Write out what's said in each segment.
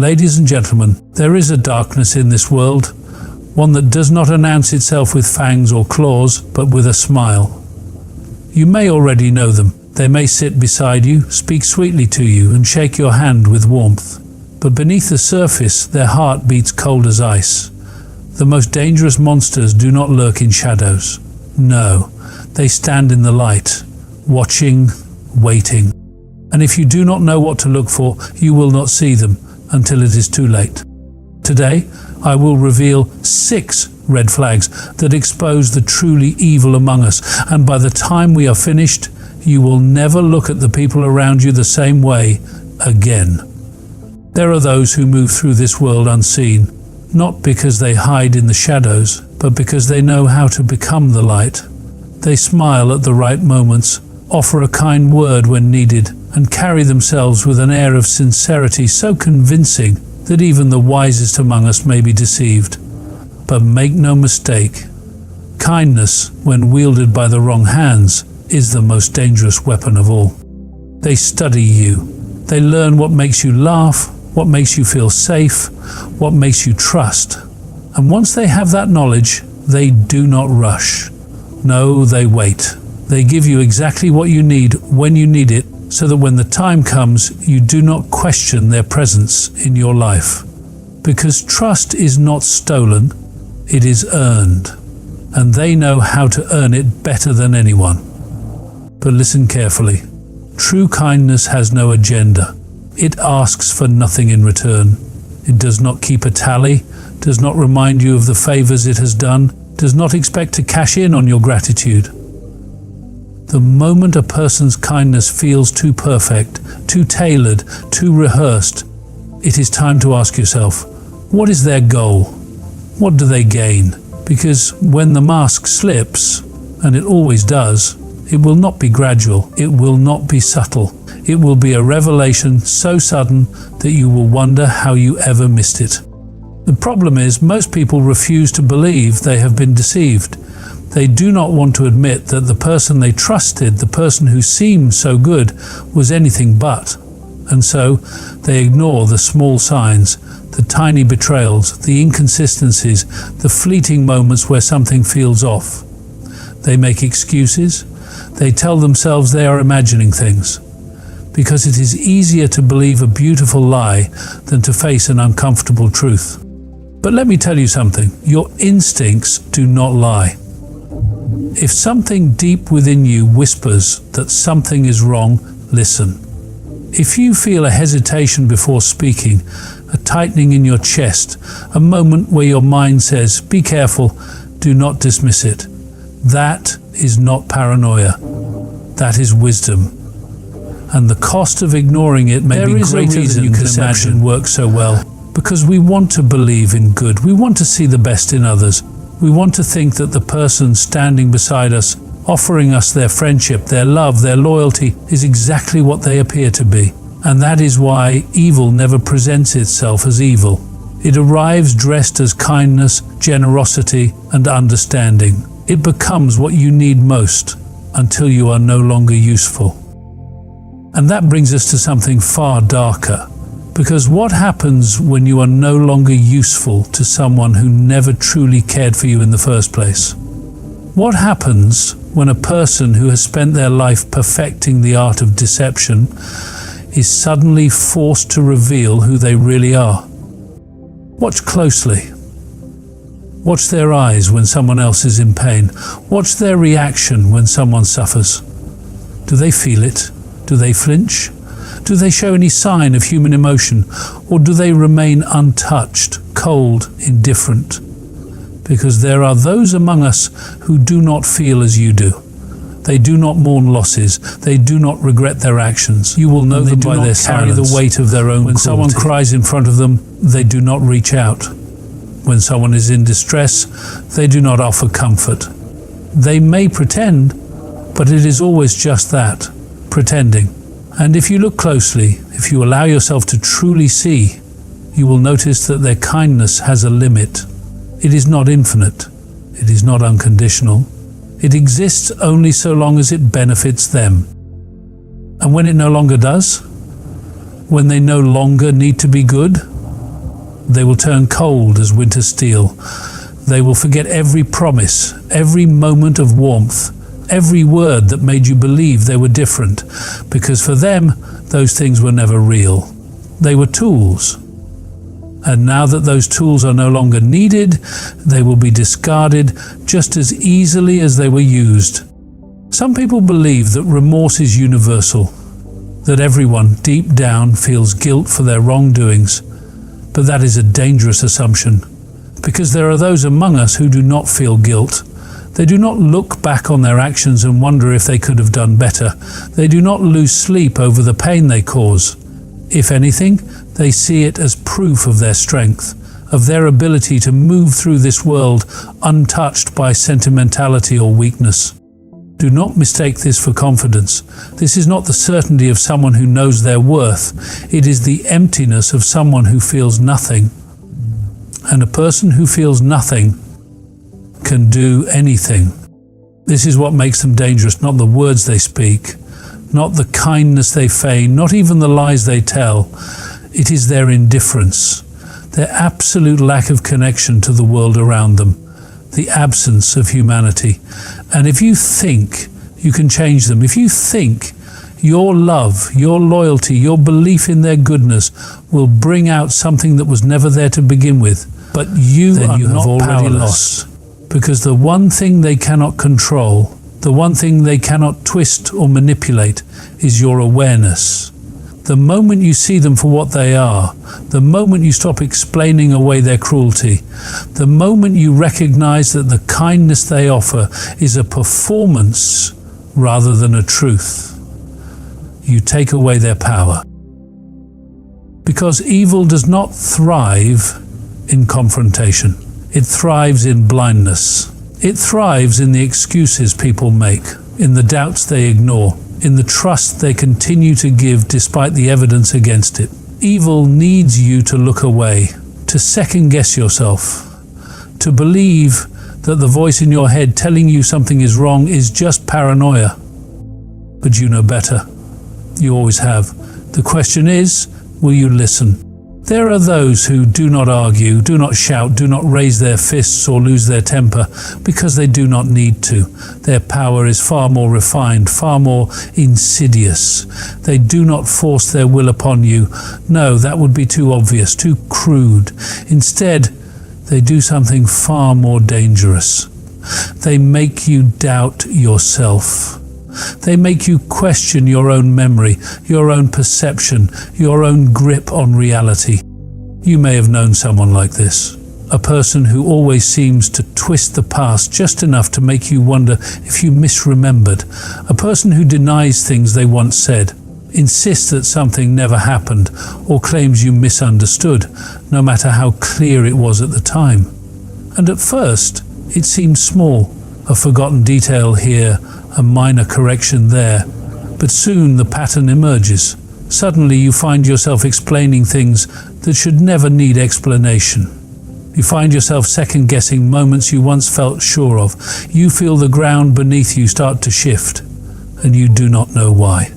Ladies and gentlemen, there is a darkness in this world, one that does not announce itself with fangs or claws, but with a smile. You may already know them. They may sit beside you, speak sweetly to you, and shake your hand with warmth. But beneath the surface, their heart beats cold as ice. The most dangerous monsters do not lurk in shadows. No, they stand in the light, watching, waiting. And if you do not know what to look for, you will not see them until it is too late. Today, I will reveal 6 red flags that expose the truly evil among us, and by the time we are finished, you will never look at the people around you the same way again. There are those who move through this world unseen, not because they hide in the shadows, but because they know how to become the light. They smile at the right moments, offer a kind word when needed, and carry themselves with an air of sincerity so convincing that even the wisest among us may be deceived. But make no mistake, kindness, when wielded by the wrong hands, is the most dangerous weapon of all. They study you. They learn what makes you laugh, what makes you feel safe, what makes you trust. And once they have that knowledge, they do not rush. No, they wait. They give you exactly what you need when you need it, so that when the time comes, you do not question their presence in your life. Because trust is not stolen, it is earned, and they know how to earn it better than anyone. But listen carefully. True kindness has no agenda. It asks for nothing in return. It does not keep a tally, does not remind you of the favors it has done, does not expect to cash in on your gratitude. The moment a person's kindness feels too perfect, too tailored, too rehearsed, it is time to ask yourself, what is their goal? What do they gain? Because when the mask slips, and it always does, it will not be gradual, it will not be subtle. It will be a revelation so sudden that you will wonder how you ever missed it. The problem is, most people refuse to believe they have been deceived. They do not want to admit that the person they trusted, the person who seemed so good, was anything but. And so they ignore the small signs, the tiny betrayals, the inconsistencies, the fleeting moments where something feels off. They make excuses. They tell themselves they are imagining things. Because it is easier to believe a beautiful lie than to face an uncomfortable truth. But let me tell you something, your instincts do not lie. If something deep within you whispers that something is wrong, listen. If you feel a hesitation before speaking, a tightening in your chest, a moment where your mind says, be careful, do not dismiss it. That is not paranoia. That is wisdom. And the cost of ignoring it may be greater than you can imagine. Works so well because we want to believe in good. We want to see the best in others. We want to think that the person standing beside us, offering us their friendship, their love, their loyalty, is exactly what they appear to be. And that is why evil never presents itself as evil. It arrives dressed as kindness, generosity, and understanding. It becomes what you need most until you are no longer useful. And that brings us to something far darker. Because what happens when you are no longer useful to someone who never truly cared for you in the first place? What happens when a person who has spent their life perfecting the art of deception is suddenly forced to reveal who they really are? Watch closely. Watch their eyes when someone else is in pain. Watch their reaction when someone suffers. Do they feel it? Do they flinch? Do they show any sign of human emotion? Or do they remain untouched, cold, indifferent? Because there are those among us who do not feel as you do. They do not mourn losses. They do not regret their actions. You will know them by their silence. Carry the weight of their own cruelty. When someone cries in front of them, they do not reach out. When someone is in distress, they do not offer comfort. They may pretend, but it is always just that, pretending. And if you look closely, if you allow yourself to truly see, you will notice that their kindness has a limit. It is not infinite. It is not unconditional. It exists only so long as it benefits them. And when it no longer does, when they no longer need to be good, They will turn cold as winter steel. They will forget every promise, every moment of warmth, every word that made you believe they were different, because for them, those things were never real. They were tools. And now that those tools are no longer needed, they will be discarded just as easily as they were used. Some people believe that remorse is universal, that everyone deep down feels guilt for their wrongdoings. But that is a dangerous assumption, because there are those among us who do not feel guilt. They do not look back on their actions and wonder if they could have done better. They do not lose sleep over the pain they cause. If anything, they see it as proof of their strength, of their ability to move through this world untouched by sentimentality or weakness. Do not mistake this for confidence. This is not the certainty of someone who knows their worth. It is the emptiness of someone who feels nothing. And a person who feels nothing can do anything. This is what makes them dangerous, not the words they speak, not the kindness they feign, not even the lies they tell. It is their indifference, their absolute lack of connection to the world around them, the absence of humanity. And if you think you can change them, if you think your love, your loyalty, your belief in their goodness will bring out something that was never there to begin with, but you have already lost. Because the one thing they cannot control, the one thing they cannot twist or manipulate, is your awareness. The moment you see them for what they are, the moment you stop explaining away their cruelty, the moment you recognize that the kindness they offer is a performance rather than a truth, you take away their power. Because evil does not thrive in confrontation. It thrives in blindness. It thrives in the excuses people make, in the doubts they ignore, in the trust they continue to give despite the evidence against it. Evil needs you to look away, to second-guess yourself, to believe that the voice in your head telling you something is wrong is just paranoia. But you know better. You always have. The question is, will you listen? There are those who do not argue, do not shout, do not raise their fists or lose their temper, because they do not need to. Their power is far more refined, far more insidious. They do not force their will upon you. No, that would be too obvious, too crude. Instead, they do something far more dangerous. They make you doubt yourself. They make you question your own memory, your own perception, your own grip on reality. You may have known someone like this, a person who always seems to twist the past just enough to make you wonder if you misremembered, a person who denies things they once said, insists that something never happened, or claims you misunderstood, no matter how clear it was at the time. And at first, it seems small, a forgotten detail here, a minor correction there, but soon the pattern emerges. Suddenly you find yourself explaining things that should never need explanation. You find yourself second-guessing moments you once felt sure of. You feel the ground beneath you start to shift, and you do not know why.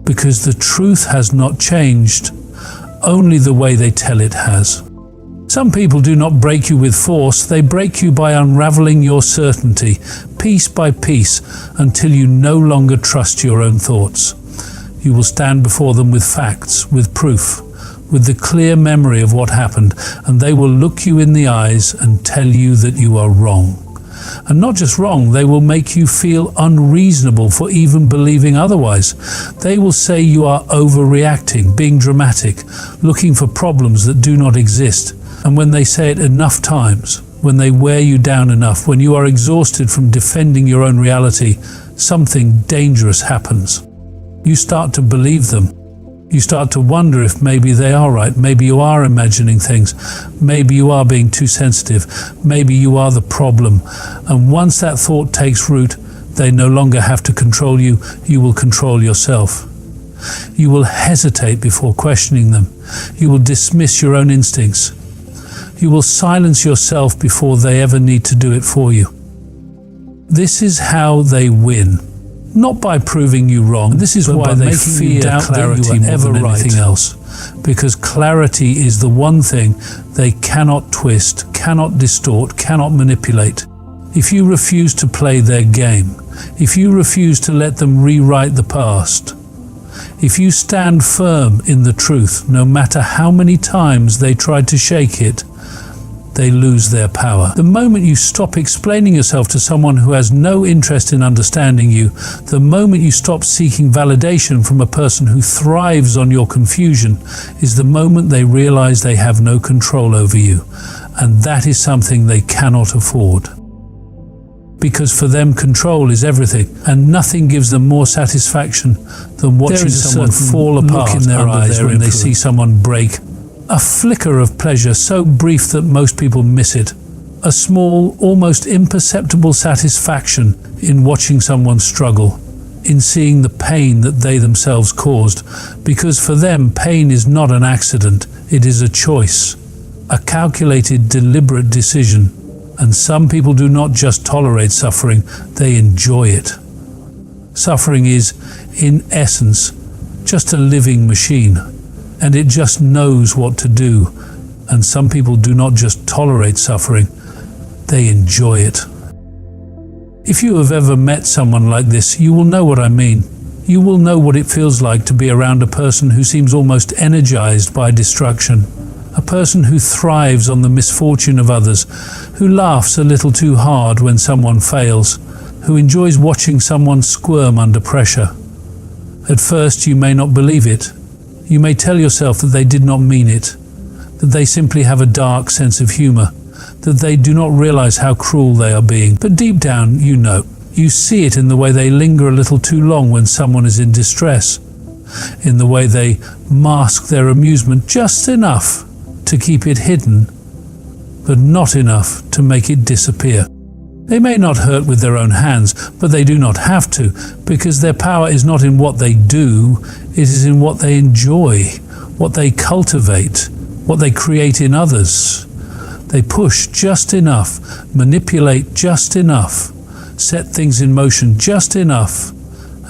Because the truth has not changed, only the way they tell it has. Some people do not break you with force, they break you by unraveling your certainty, piece by piece, until you no longer trust your own thoughts. You will stand before them with facts, with proof, with the clear memory of what happened, and they will look you in the eyes and tell you that you are wrong. And not just wrong, they will make you feel unreasonable for even believing otherwise. They will say you are overreacting, being dramatic, looking for problems that do not exist. And when they say it enough times, when they wear you down enough, when you are exhausted from defending your own reality, something dangerous happens. You start to believe them. You start to wonder if maybe they are right, maybe you are imagining things, maybe you are being too sensitive, maybe you are the problem. And once that thought takes root, they no longer have to control you, you will control yourself. You will hesitate before questioning them. You will dismiss your own instincts. You will silence yourself before they ever need to do it for you. This is how they win. Not by proving you wrong. This is why they fear clarity more than anything else. because clarity is the one thing they cannot twist, cannot distort, cannot manipulate. If you refuse to play their game, if you refuse to let them rewrite the past, if you stand firm in the truth, no matter how many times they try to shake it, they lose their power. The moment you stop explaining yourself to someone who has no interest in understanding you, the moment you stop seeking validation from a person who thrives on your confusion, is the moment they realize they have no control over you. And that is something they cannot afford. Because for them, control is everything, and nothing gives them more satisfaction than watching someone fall apart in their eyes when they see someone break. A flicker of pleasure so brief that most people miss it. A small, almost imperceptible satisfaction in watching someone struggle, in seeing the pain that they themselves caused, because for them, pain is not an accident, it is a choice, a calculated, deliberate decision. And some people do not just tolerate suffering, they enjoy it. Suffering is, in essence, just a living machine, and it just knows what to do. And some people do not just tolerate suffering, they enjoy it. If you have ever met someone like this, you will know what I mean. You will know what it feels like to be around a person who seems almost energized by destruction. A person who thrives on the misfortune of others, who laughs a little too hard when someone fails, who enjoys watching someone squirm under pressure. At first you may not believe it. You may tell yourself that they did not mean it, that they simply have a dark sense of humor, that they do not realize how cruel they are being. But deep down, you know. You see it in the way they linger a little too long when someone is in distress, in the way they mask their amusement just enough to keep it hidden, but not enough to make it disappear. They may not hurt with their own hands, but they do not have to, because their power is not in what they do, it is in what they enjoy, what they cultivate, what they create in others. They push just enough, manipulate just enough, set things in motion just enough,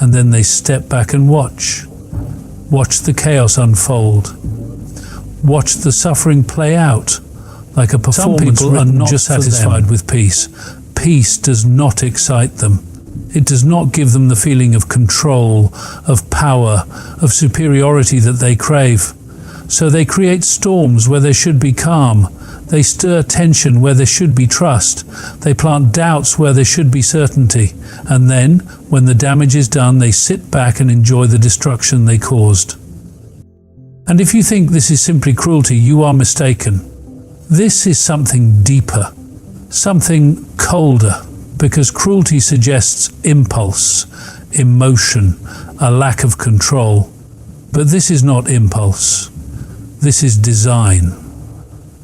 and then they step back and watch. Watch the chaos unfold. Watch the suffering play out like a performance. Some people are not just satisfied with peace. Peace does not excite them. It does not give them the feeling of control, of power, of superiority that they crave. So they create storms where there should be calm. They stir tension where there should be trust. They plant doubts where there should be certainty. And then, when the damage is done, they sit back and enjoy the destruction they caused. And if you think this is simply cruelty, you are mistaken. This is something deeper, something colder, because cruelty suggests impulse, emotion, a lack of control. But this is not impulse. This is design.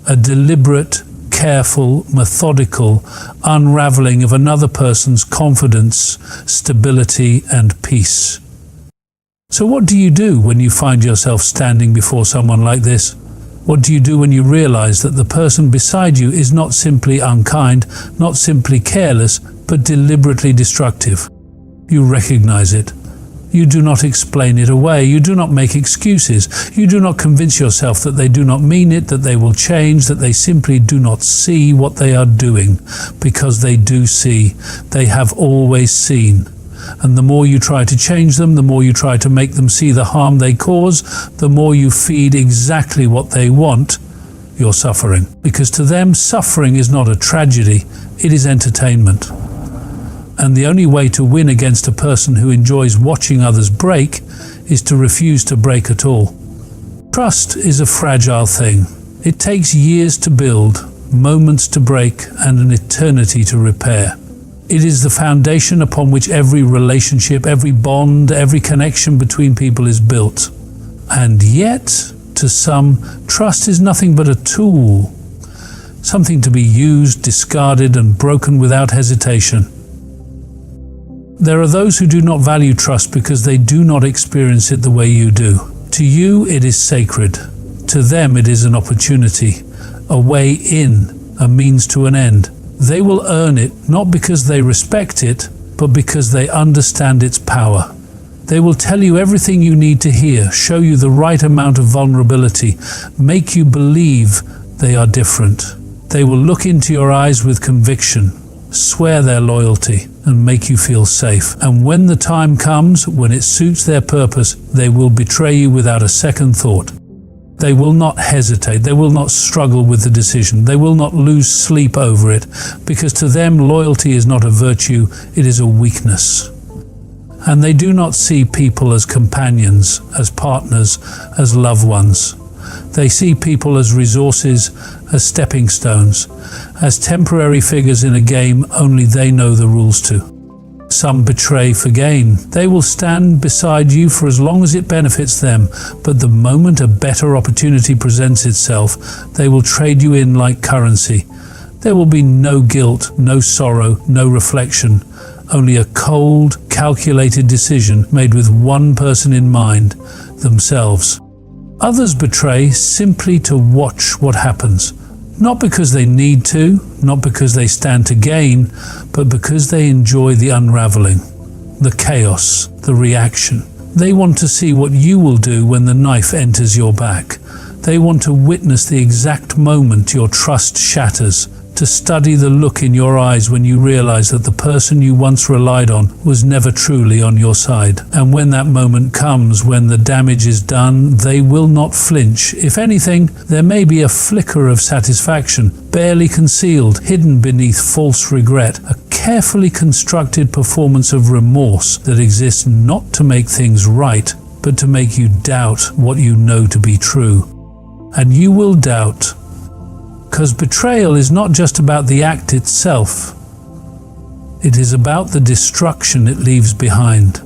A deliberate, careful, methodical unraveling of another person's confidence, stability, and peace. So what do you do when you find yourself standing before someone like this? What do you do when you realize that the person beside you is not simply unkind, not simply careless, but deliberately destructive? You recognize it. You do not explain it away. You do not make excuses. You do not convince yourself that they do not mean it, that they will change, that they simply do not see what they are doing, because they do see. They have always seen. And the more you try to change them, the more you try to make them see the harm they cause, the more you feed exactly what they want, your suffering. Because to them, suffering is not a tragedy, it is entertainment. And the only way to win against a person who enjoys watching others break is to refuse to break at all. Trust is a fragile thing. It takes years to build, moments to break, and an eternity to repair. It is the foundation upon which every relationship, every bond, every connection between people is built. And yet, to some, trust is nothing but a tool, something to be used, discarded, and broken without hesitation. There are those who do not value trust because they do not experience it the way you do. To you, it is sacred. To them, it is an opportunity, a way in, a means to an end. They will earn it not because they respect it, but because they understand its power. They will tell you everything you need to hear, show you the right amount of vulnerability, make you believe they are different. They will look into your eyes with conviction, swear their loyalty, and make you feel safe. And when the time comes, when it suits their purpose, they will betray you without a second thought. They will not hesitate. They will not struggle with the decision. They will not lose sleep over it, because to them loyalty is not a virtue, it is a weakness. And they do not see people as companions, as partners, as loved ones. They see people as resources, as stepping stones, as temporary figures in a game only they know the rules to. Some betray for gain. They will stand beside you for as long as it benefits them, but the moment a better opportunity presents itself, they will trade you in like currency. There will be no guilt, no sorrow, no reflection, only a cold, calculated decision made with one person in mind, themselves. Others betray simply to watch what happens, not because they need to, not because they stand to gain, but because they enjoy the unraveling, the chaos, the reaction. They want to see what you will do when the knife enters your back. They want to witness the exact moment your trust shatters, to study the look in your eyes when you realize that the person you once relied on was never truly on your side. And when that moment comes, when the damage is done, they will not flinch. If anything, there may be a flicker of satisfaction, barely concealed, hidden beneath false regret, a carefully constructed performance of remorse that exists not to make things right, but to make you doubt what you know to be true. And you will doubt, because betrayal is not just about the act itself. It is about the destruction it leaves behind.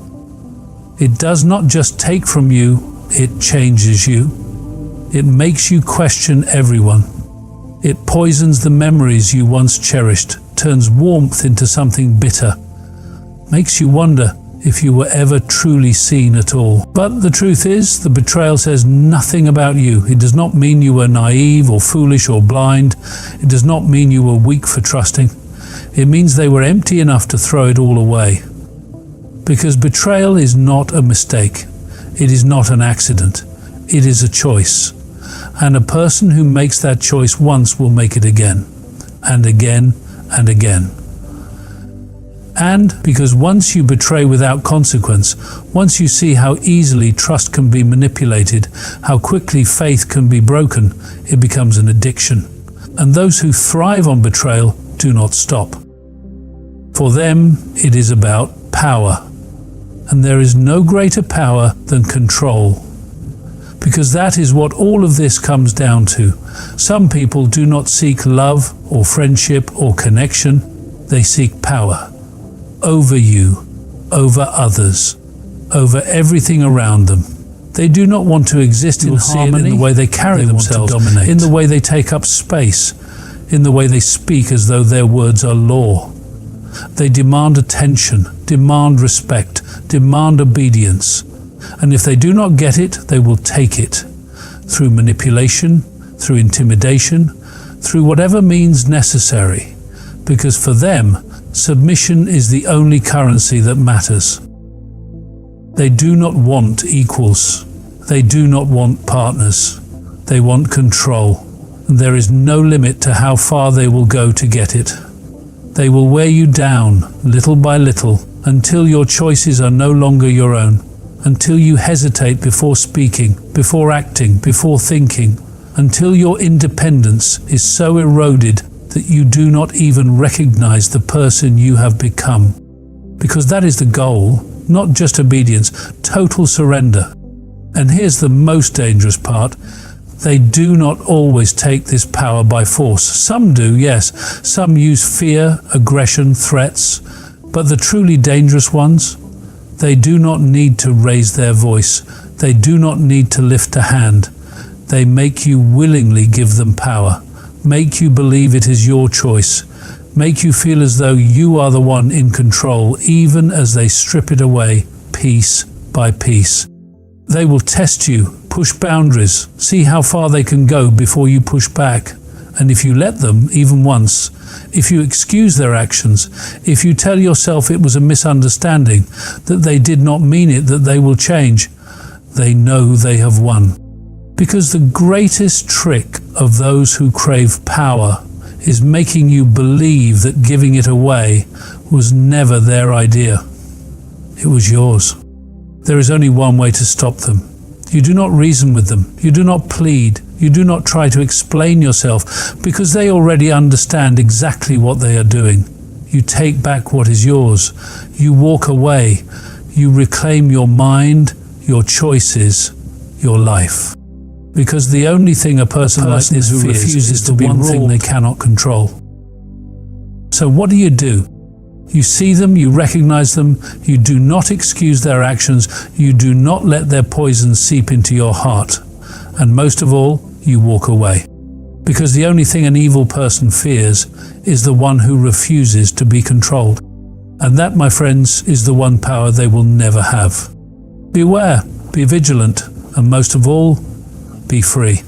It does not just take from you, it changes you. It makes you question everyone. It poisons the memories you once cherished, turns warmth into something bitter, makes you wonder if you were ever truly seen at all. But the truth is, the betrayal says nothing about you. It does not mean you were naive or foolish or blind. It does not mean you were weak for trusting. It means they were empty enough to throw it all away. Because betrayal is not a mistake. It is not an accident. It is a choice. And a person who makes that choice once will make it again, and again, and again. And because once you betray without consequence, once you see how easily trust can be manipulated, how quickly faith can be broken, it becomes an addiction. And those who thrive on betrayal do not stop. For them, it is about power. And there is no greater power than control. Because that is what all of this comes down to. Some people do not seek love or friendship or connection. They seek power. Over you, over others, over everything around them. They do not want to exist in harmony in the way they carry themselves, in the way they take up space, in the way they speak as though their words are law. They demand attention, demand respect, demand obedience. And if they do not get it, they will take it through manipulation, through intimidation, through whatever means necessary. Because for them, submission is the only currency that matters. They do not want equals. They do not want partners. They want control. And there is no limit to how far they will go to get it. They will wear you down, little by little, until your choices are no longer your own, until you hesitate before speaking, before acting, before thinking, until your independence is so eroded that you do not even recognize the person you have become. Because that is the goal, not just obedience, total surrender. And here's the most dangerous part. They do not always take this power by force. Some do, yes. Some use fear, aggression, threats. But the truly dangerous ones, they do not need to raise their voice. They do not need to lift a hand. They make you willingly give them power. Make you believe it is your choice. Make you feel as though you are the one in control, even as they strip it away, piece by piece. They will test you, push boundaries, see how far they can go before you push back. And if you let them, even once, if you excuse their actions, if you tell yourself it was a misunderstanding, that they did not mean it, that they will change, they know they have won. Because the greatest trick of those who crave power is making you believe that giving it away was never their idea. It was yours. There is only one way to stop them. You do not reason with them. You do not plead. You do not try to explain yourself, because they already understand exactly what they are doing. You take back what is yours. You walk away. You reclaim your mind, your choices, your life. Because the only thing a person like this who refuses to be one thing they cannot control. So what do? You see them, you recognize them, you do not excuse their actions, you do not let their poison seep into your heart. And most of all, you walk away. Because the only thing an evil person fears is the one who refuses to be controlled. And that, my friends, is the one power they will never have. Beware, be vigilant, and most of all, be free.